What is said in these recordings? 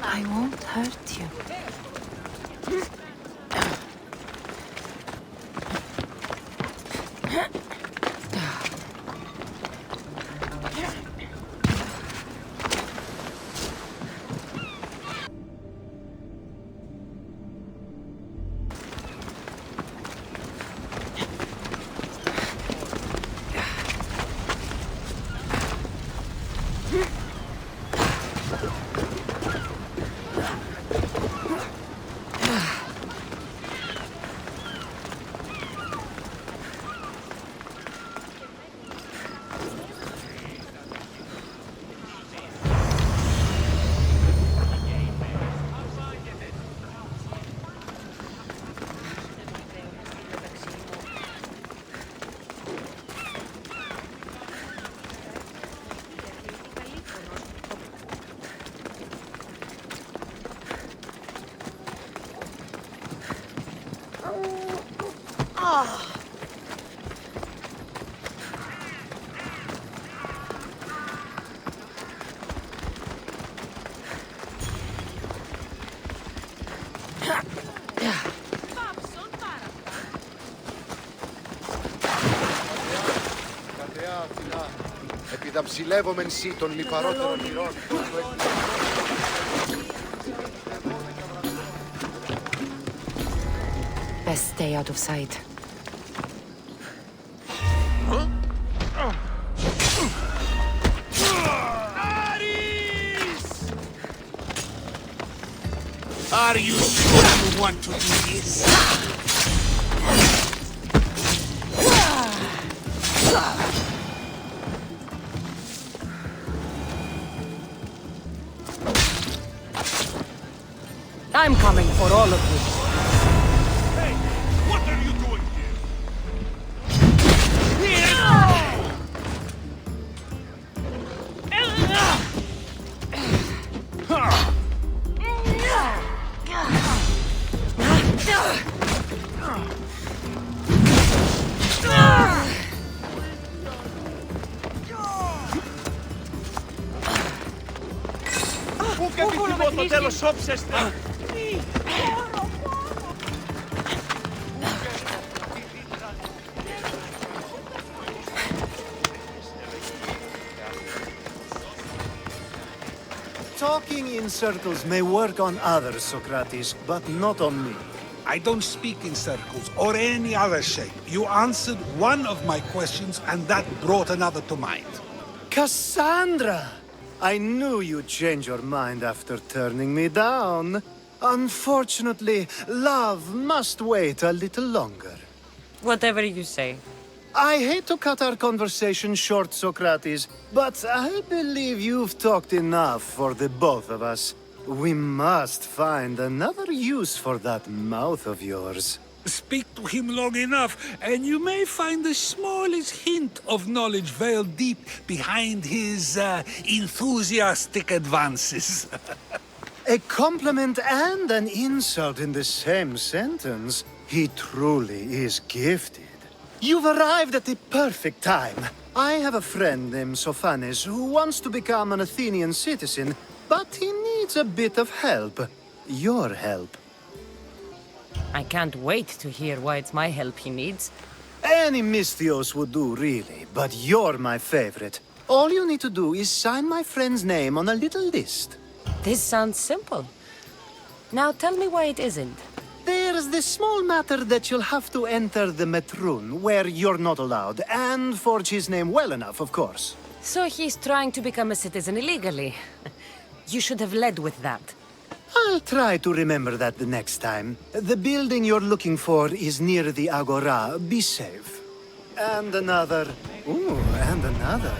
I won't hurt you. Επιδαψιλεύομεν σύ των λιπαρότερων ηρών. Best stay out of sight. Are you sure you want to do this? I'm coming for all of you. Hey, what are you doing here? Πού και επιθυμώ το τέλος όψεστε! Talking in circles may work on others, Sokrates, but not on me. I don't speak in circles or any other shape. You answered one of my questions and that brought another to mind. Cassandra! I knew you'd change your mind after turning me down. Unfortunately, love must wait a little longer. Whatever you say. I hate to cut our conversation short, Sokrates, but I believe you've talked enough for the both of us. We must find another use for that mouth of yours. Speak to him long enough, and you may find the smallest hint of knowledge veiled deep behind his enthusiastic advances. A compliment and an insult in the same sentence. He truly is gifted. You've arrived at the perfect time. I have a friend named Sophanes who wants to become an Athenian citizen, but he needs a bit of help. Your help. I can't wait to hear why it's my help he needs. Any Misthios would do, really, but you're my favorite. All you need to do is sign my friend's name on a little list. This sounds simple. Now tell me why it isn't. There's this small matter that you'll have to enter the Metroon, where you're not allowed, and forge his name well enough, of course. So he's trying to become a citizen illegally. You should have led with that. I'll try to remember that the next time. The building you're looking for is near the Agora. Be safe. And another. Ooh, and another.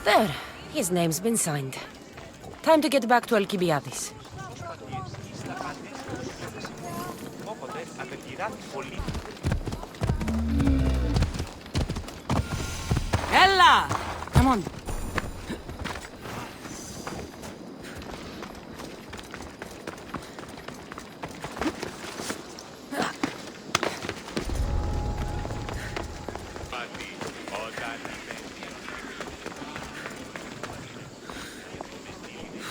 There. His name's been signed. Time to get back to Alkibiades. Ella! Come on.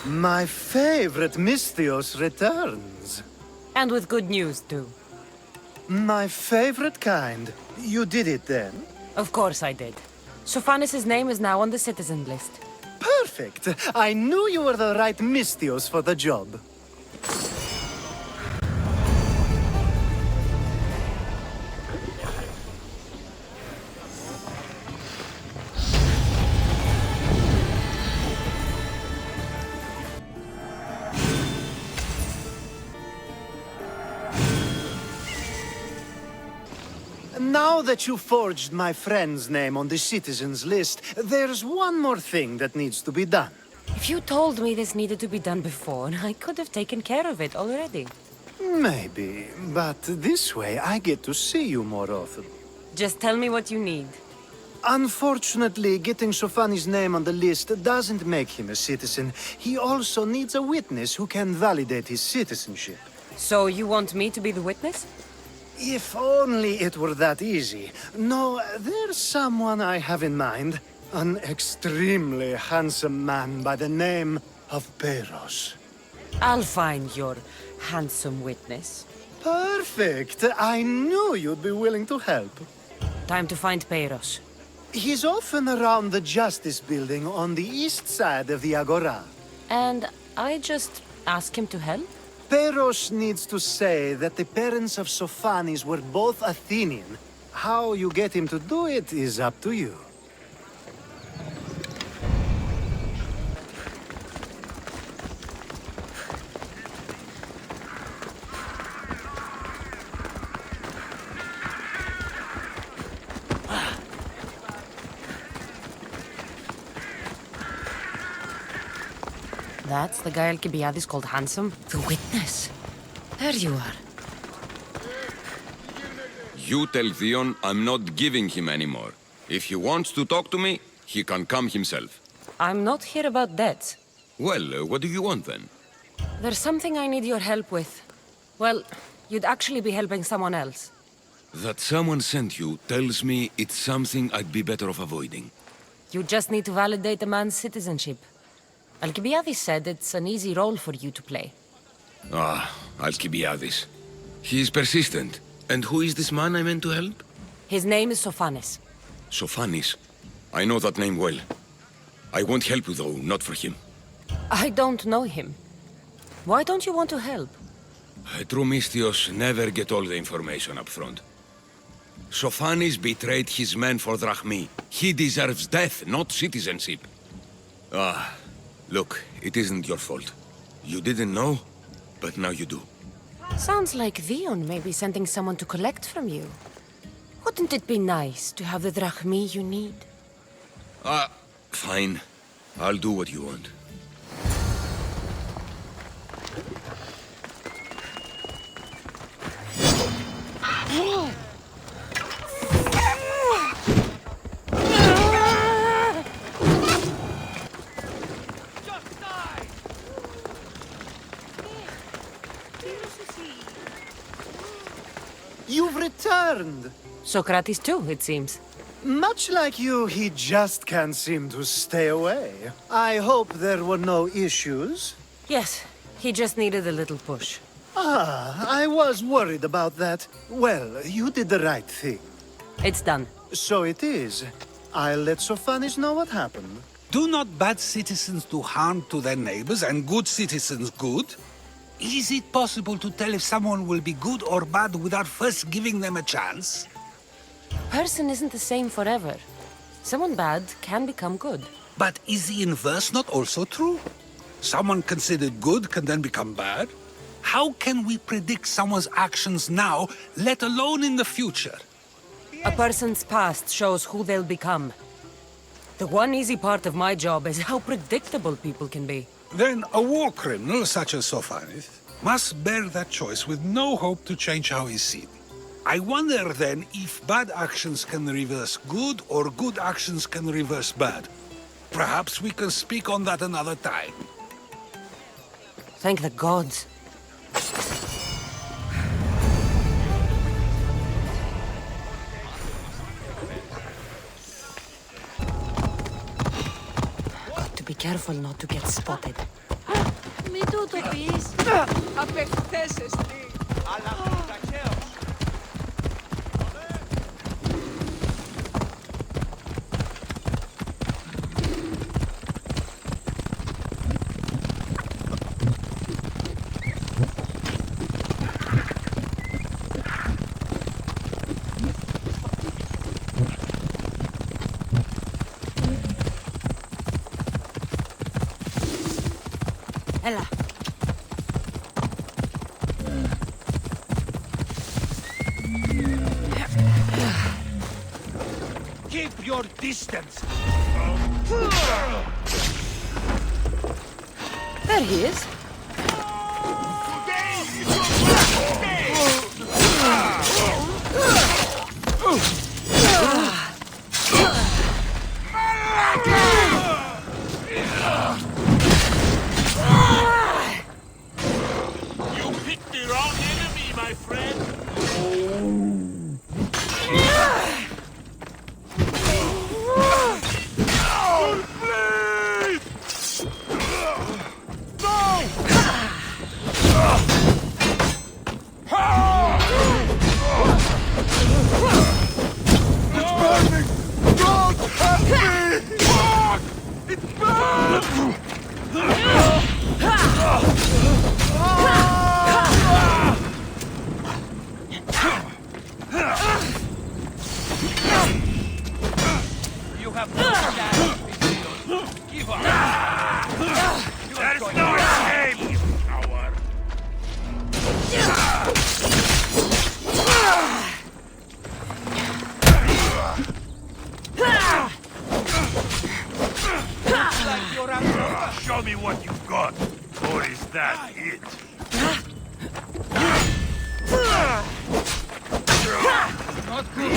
My favorite Mystios returns. And with good news, too. My favorite kind. You did it then? Of course I did. Sophanis' name is now on the citizen list. Perfect. I knew you were the right Mystios for the job. Now that you forged my friend's name on the citizens list, there's one more thing that needs to be done. If you told me this needed to be done before, I could have taken care of it already. Maybe, but this way I get to see you more often. Just tell me what you need. Unfortunately, getting Sophanis' name on the list doesn't make him a citizen. He also needs a witness who can validate his citizenship. So you want me to be the witness? If only it were that easy. No, there's someone I have in mind. An extremely handsome man by the name of Peros. I'll find your handsome witness. Perfect! I knew you'd be willing to help. Time to find Peros. He's often around the Justice Building on the east side of the Agora. And I just ask him to help? Peros needs to say that the parents of Sophanis were both Athenian. How you get him to do it is up to you. That's the guy Alkibiades called handsome? The witness. There you are. You tell Theon I'm not giving him anymore. If he wants to talk to me, he can come himself. I'm not here about debts. Well, what do you want then? There's something I need your help with. Well, you'd actually be helping someone else. That someone sent you tells me it's something I'd be better off avoiding. You just need to validate a man's citizenship. Alkibiades said it's an easy role for you to play. Ah, Alkibiades. He is persistent. And who is this man I meant to help? His name is Sophanis. Sophanis. I know that name well. I won't help you though, not for him. I don't know him. Why don't you want to help? True Mystios never get all the information up front. Sophanis betrayed his men for Drachmi. He deserves death, not citizenship. Ah, look, it isn't your fault. You didn't know, but now you do. Sounds like Theon may be sending someone to collect from you. Wouldn't it be nice to have the drachmi you need? Fine. I'll do what you want. learned. Socrates too, it seems. Much like you, he just can't seem to stay away. I hope there were no issues. Yes, he just needed a little push. Ah, I was worried about that. Well, you did the right thing. It's done. So it is. I'll let Sophanis know what happened. Do not bad citizens do harm to their neighbors and good citizens good? Is it possible to tell if someone will be good or bad without first giving them a chance? Person isn't the same forever. Someone bad can become good. But is the inverse not also true? Someone considered good can then become bad? How can we predict someone's actions now, let alone in the future? A person's past shows who they'll become. The one easy part of my job is how predictable people can be. Then a war criminal such as Sophanis must bear that choice with no hope to change how he's seen. I wonder then if bad actions can reverse good or good actions can reverse bad. Perhaps we can speak on that another time. Thank the gods. Got to be careful not to get spotted. Μην τούτο πεις. Απεχθέσεσαι. Αλλά τα Keos. Έλα. Keep your distance. There he is. You picked the wrong enemy, my friend. You have no chance, Keos. Give up. There's no escape, you coward. Like you're out. Show me what you've got, or is that it? Not good.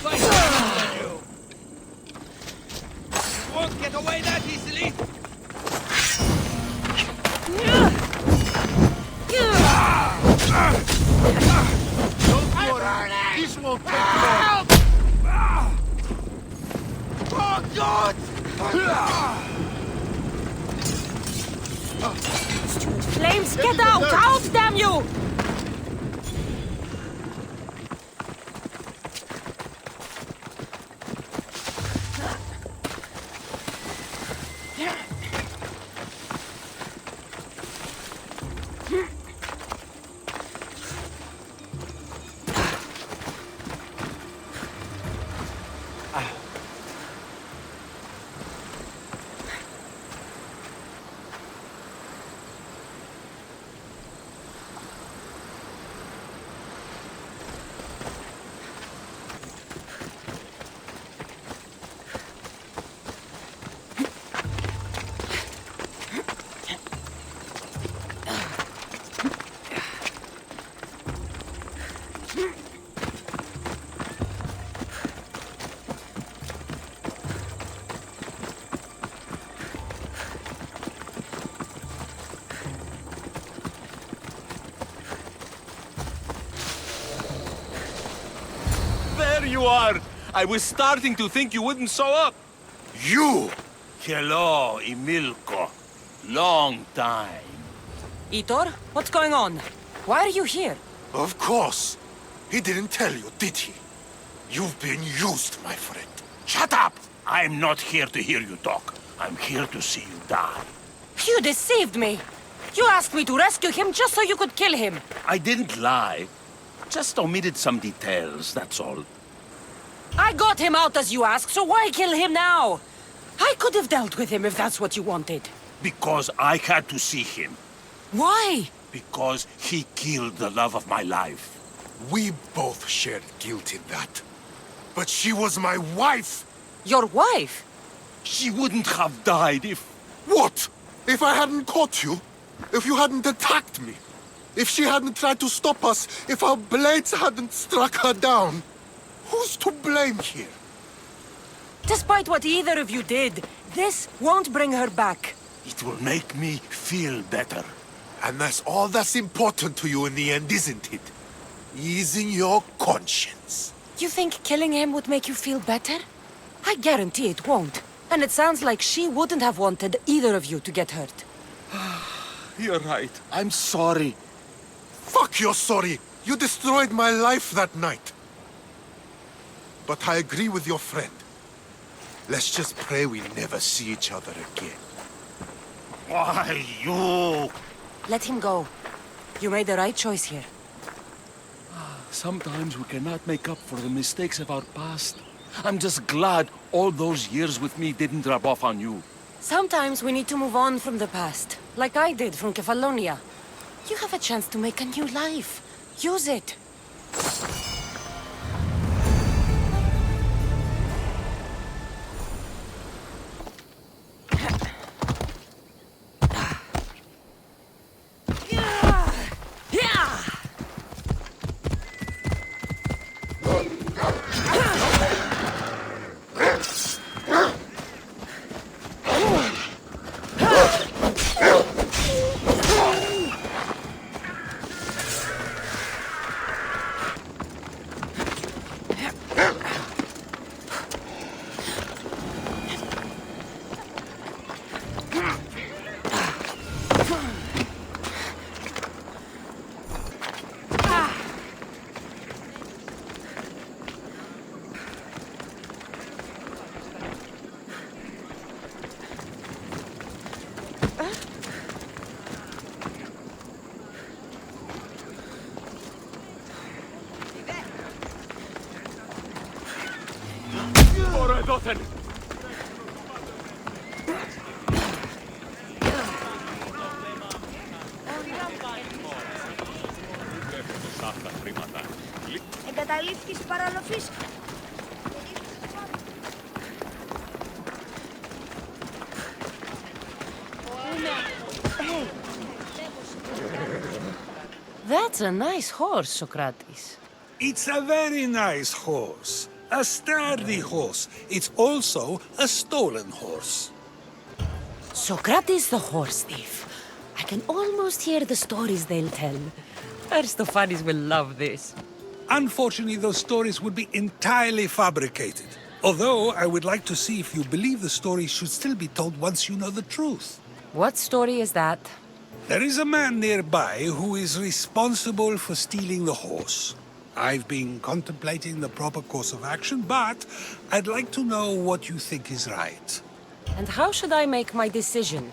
Fight you. Won't get away that easily. Don't worry, this won't take long. Oh, God! Flames, get out! Out, damn you! you are! I was starting to think you wouldn't show up. You! Hello, Emilko. Long time. Itor, what's going on? Why are you here? Of course. He didn't tell you, did he? You've been used, my friend. Shut up! I'm not here to hear you talk. I'm here to see you die. You deceived me! You asked me to rescue him just so you could kill him! I didn't lie. Just omitted some details, that's all. I got him out as you asked, so why kill him now? I could have dealt with him if that's what you wanted. Because I had to see him. Why? Because he killed the love of my life. We both shared guilt in that. But she was my wife! Your wife? She wouldn't have died if... What? If I hadn't caught you? If you hadn't attacked me? If she hadn't tried to stop us? If our blades hadn't struck her down? Who's to blame here? Despite what either of you did, this won't bring her back. It will make me feel better. And that's all that's important to you in the end, isn't it? Easing your conscience. You think killing him would make you feel better? I guarantee it won't. And it sounds like she wouldn't have wanted either of you to get hurt. You're right. I'm sorry. Fuck you're sorry. You destroyed my life that night. But I agree with your friend. Let's just pray we never see each other again. Why, you... Let him go. You made the right choice here. Sometimes we cannot make up for the mistakes of our past. I'm just glad all those years with me didn't rub off on you. Sometimes we need to move on from the past, like I did from Kefalonia. You have a chance to make a new life. Use it. Εγκαταλείφθης παραλοφής. That's a nice horse, Sokrates. It's a very nice horse. A sturdy horse. It's also a stolen horse. Sokrates the horse thief. I can almost hear the stories they'll tell. Aristophanes will love this. Unfortunately, those stories would be entirely fabricated. Although, I would like to see if you believe the story should still be told once you know the truth. What story is that? There is a man nearby who is responsible for stealing the horse. I've been contemplating the proper course of action, but I'd like to know what you think is right. And how should I make my decision?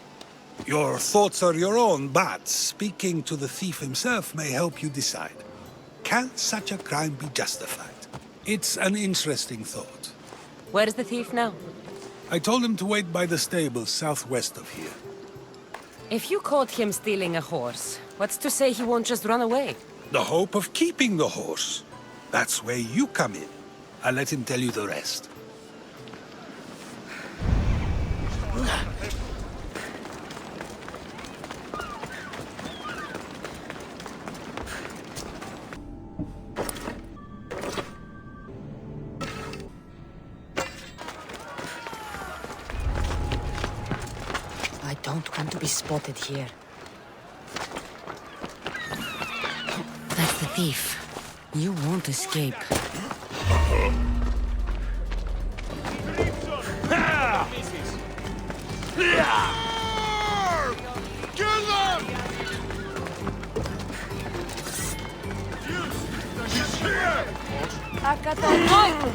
Your thoughts are your own, but speaking to the thief himself may help you decide. Can such a crime be justified? It's an interesting thought. Where's the thief now? I told him to wait by the stables southwest of here. If you caught him stealing a horse, what's to say he won't just run away? The hope of keeping the horse. That's where you come in. I'll let him tell you the rest. I don't want to be spotted here. That's the thief. You won't escape. Ακατανόητο.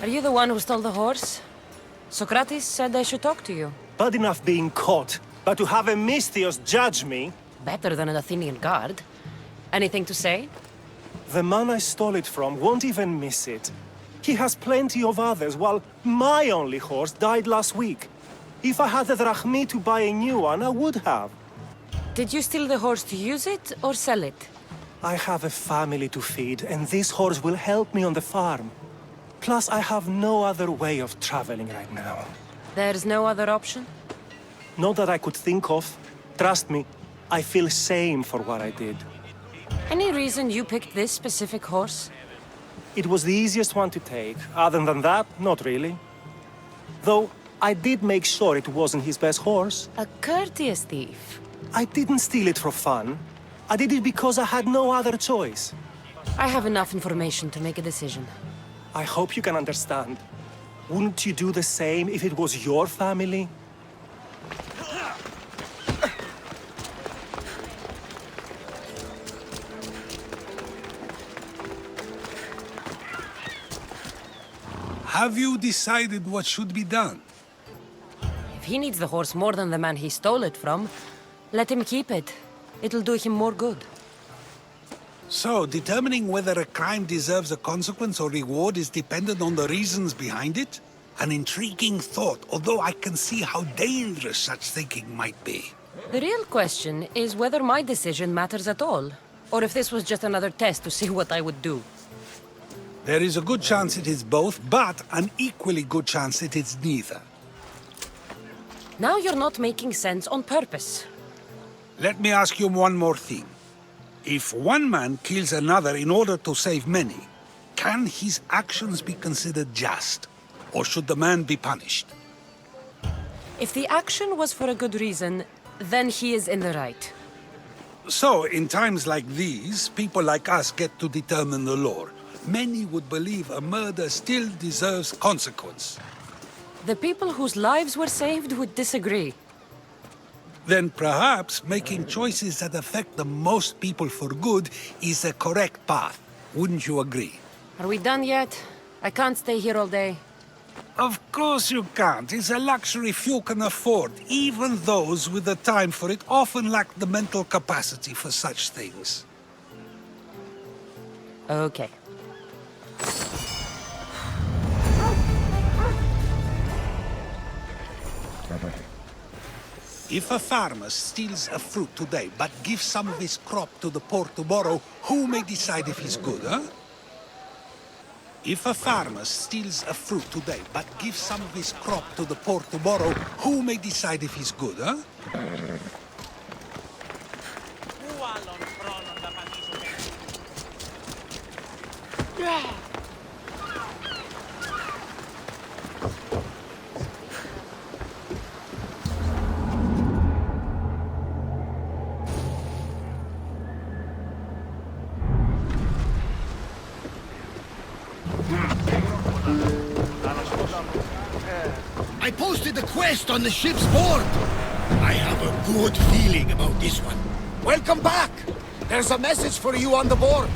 Are you the one who stole the horse? Sokrates said I should talk to you. Bad enough being caught, but to have a Misthios judge me? Better than an Athenian guard. Anything to say? The man I stole it from won't even miss it. He has plenty of others, while my only horse died last week. If I had the drachmi to buy a new one, I would have. Did you steal the horse to use it or sell it? I have a family to feed, and this horse will help me on the farm. Plus, I have no other way of traveling right now. There's no other option? Not that I could think of. Trust me, I feel shame for what I did. Any reason you picked this specific horse? It was the easiest one to take. Other than that, not really. Though, I did make sure it wasn't his best horse. A courteous thief. I didn't steal it for fun. I did it because I had no other choice. I have enough information to make a decision. I hope you can understand. Wouldn't you do the same if it was your family? Have you decided what should be done? If he needs the horse more than the man he stole it from, let him keep it. It'll do him more good. So, determining whether a crime deserves a consequence or reward is dependent on the reasons behind it? An intriguing thought, although I can see how dangerous such thinking might be. The real question is whether my decision matters at all, or if this was just another test to see what I would do. There is a good chance it is both, but an equally good chance it is neither. Now you're not making sense on purpose. Let me ask you one more thing. If one man kills another in order to save many, can his actions be considered just? Or should the man be punished? If the action was for a good reason, then he is in the right. So, in times like these, people like us get to determine the law. Many would believe a murder still deserves consequence. The people whose lives were saved would disagree. Then perhaps making choices that affect the most people for good is a correct path. Wouldn't you agree? Are we done yet? I can't stay here all day. Of course you can't. It's a luxury few can afford. Even those with the time for it often lack the mental capacity for such things. Okay. If a farmer steals a fruit today, but gives some of his crop to the poor tomorrow, who may decide if he's good, huh? If a farmer steals a fruit today, but gives some of his crop to the poor tomorrow, who may decide if he's good, huh? I posted a quest on the ship's board. I have a good feeling about this one. Welcome back! There's a message for you on the board.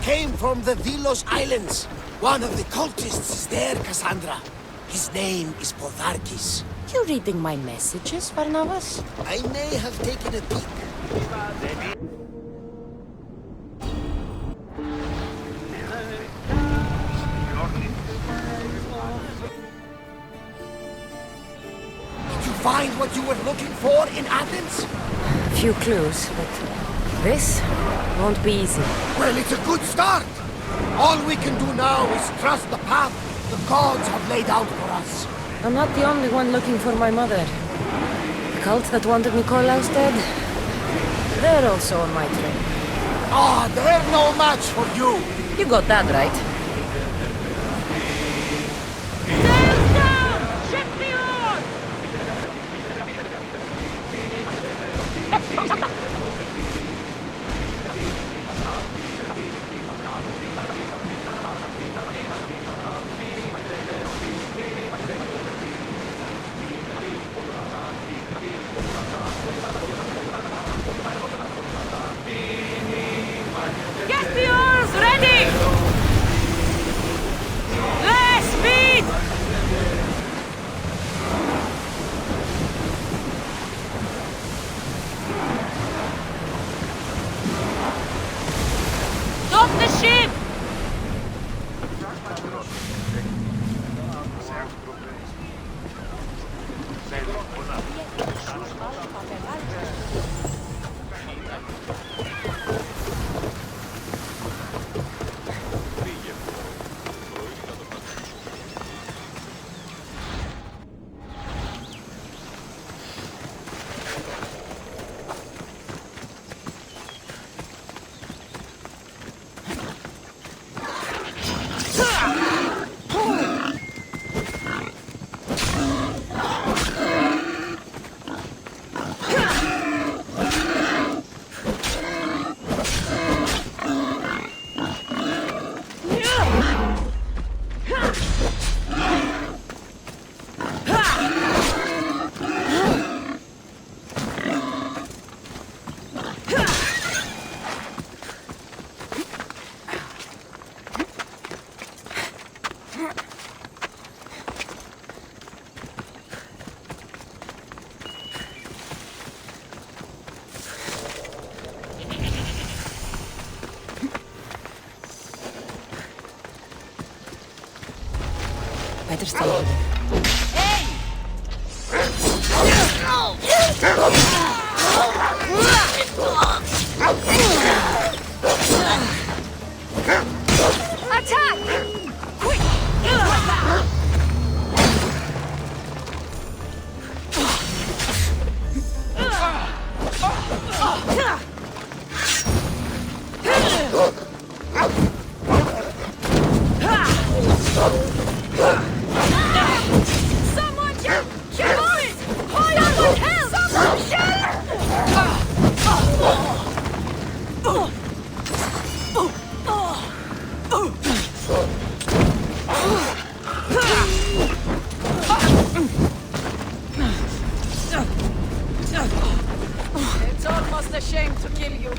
Came from the Vilos Islands. One of the cultists is there, Cassandra. His name is Podarkis. You reading my messages, Barnabas? I may have taken a peek. Did you find what you were looking for in Athens? Few clues, but this won't be easy. Well, it's a good start. All we can do now is trust the path the gods have laid out for us. I'm not the only one looking for my mother. The cult that wanted Nikolaus dead, they're also on my trail. Ah, they're no match for you. You got that right. better stay hidden. Attack! Quick! Someone jump! Boys! Hold on with help! Someone It's almost a shame to kill you.